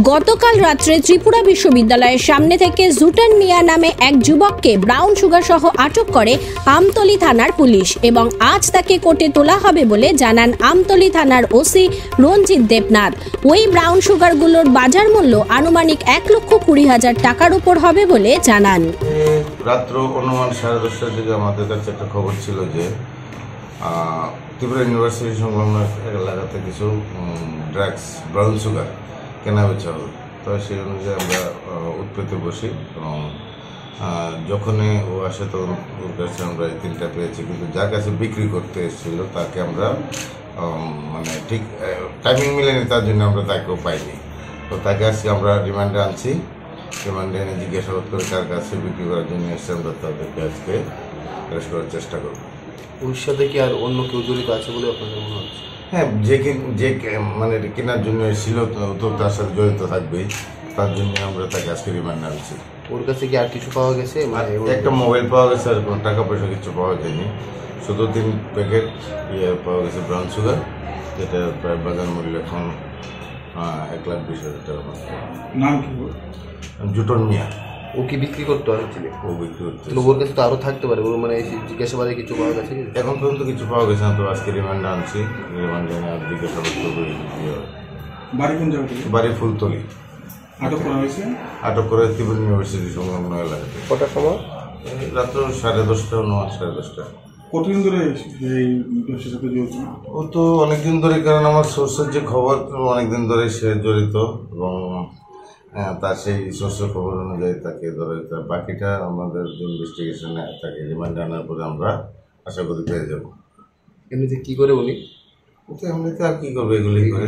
গতকাল রাত্রে ত্রিপুরা বিশ্ববিদ্যালয়ের সামনে থেকে জুটান মিয়া নামে এক যুবককে ব্রাউন সুগার সহ আটক করে আমতলী থানার পুলিশ এবং আজ তাকে কোর্টে তোলা হবে বলে জানান আমতলী থানার ওসি রঞ্জিত দেবনাথ। ওই ব্রাউন সুগারগুলোর বাজার মূল্য আনুমানিক 1,20,000 টাকার উপর হবে বলে জানান। রাত্র অনুমান 10:30টার দিকে আমাদের কাছে একটা খবর ছিল যে ত্রিপুরা ইউনিভার্সিটি সংলগ্ন এলাকাতে কিছু ড্রাগস ব্রাউন সুগার কেনা বেচা হবে। তো সেই অনুযায়ী আমরা উৎপেতে বসি এবং যখনই ও আসে তখন ওর কাছে আমরা এই 3টা পেয়েছি, কিন্তু যার কাছে বিক্রি করতে এসেছিল তাকে আমরা মানে ঠিক টাইমিং মিলেনি, তার জন্য আমরা তাকেও পাইনি। তো তাকে আজকে আমরা রিমান্ডে আনছি। রিমান্ডে এনে জিজ্ঞাসাবাদ করে কার কাছে বিক্রি করার জন্য এসে আমরা তাদেরকে আজকে অ্যারেস্ট করার চেষ্টা করব। ওর সাথে কি আর অন্য কেউ জড়িত আছে বলে আপনাদের মনে হচ্ছে? হ্যাঁ, যে মানে কেনার জন্য এসেছিল তো তার সাথে জড়িত থাকবেই, তার জন্য আমরা তাকে আজকে রিমান্ডে আনছি। ওর কাছে কি আর কিছু পাওয়া গেছে? একটা মোবাইল পাওয়া গেছে, আর কোনো টাকা পয়সা কিছু পাওয়া যায়নি। শুধু 3 প্যাকেট পাওয়া গেছে ব্রাউন সুগার, যেটা প্রায় বাজার মূল্য এখন 1,20,000 টাকার মতো। নাম কি? জুটন মিয়া। ও কি বিক্রি করতে আসছিল? ও বিক্রি করতে। ওর কাছে তো আরও থাকতে পারে, ওর মানে জিজ্ঞাসাবাদে কিছু পাওয়া গেছে? এখন পর্যন্ত কিছু পাওয়া গেছে না, তো আজকে রিমান্ডে আনছি। রিমান্ডে এনে আর জিজ্ঞাসাবাদ করবো। বাড়ি কোন জায়গা থেকে? বাড়ি ফুলতলি। আটক করা হয়েছে? আটক করে ত্রিপুরা ইউনিভার্সিটি সংলগ্ন এলাকাতে। কটার সময়? রাত্র 10:30 অনুমান 10:30। কতদিন ধরে এই ব্যবসার সাথে জড়িত? ও তো অনেকদিন ধরে, কারণ আমার সোর্সের যে খবর অনেকদিন ধরে সে জড়িত এবং তার সেই সোর্সের খবর অনুযায়ী তাকে ধরে। বাকিটা আমাদের ইনভেস্টিগেশনে তাকে রিমান্ডে আনার পরে আমরা আশা করি পেয়ে যাবো। এমনিতে কী করে উনি? এমনিতে আর কী করবে, এগুলি করে।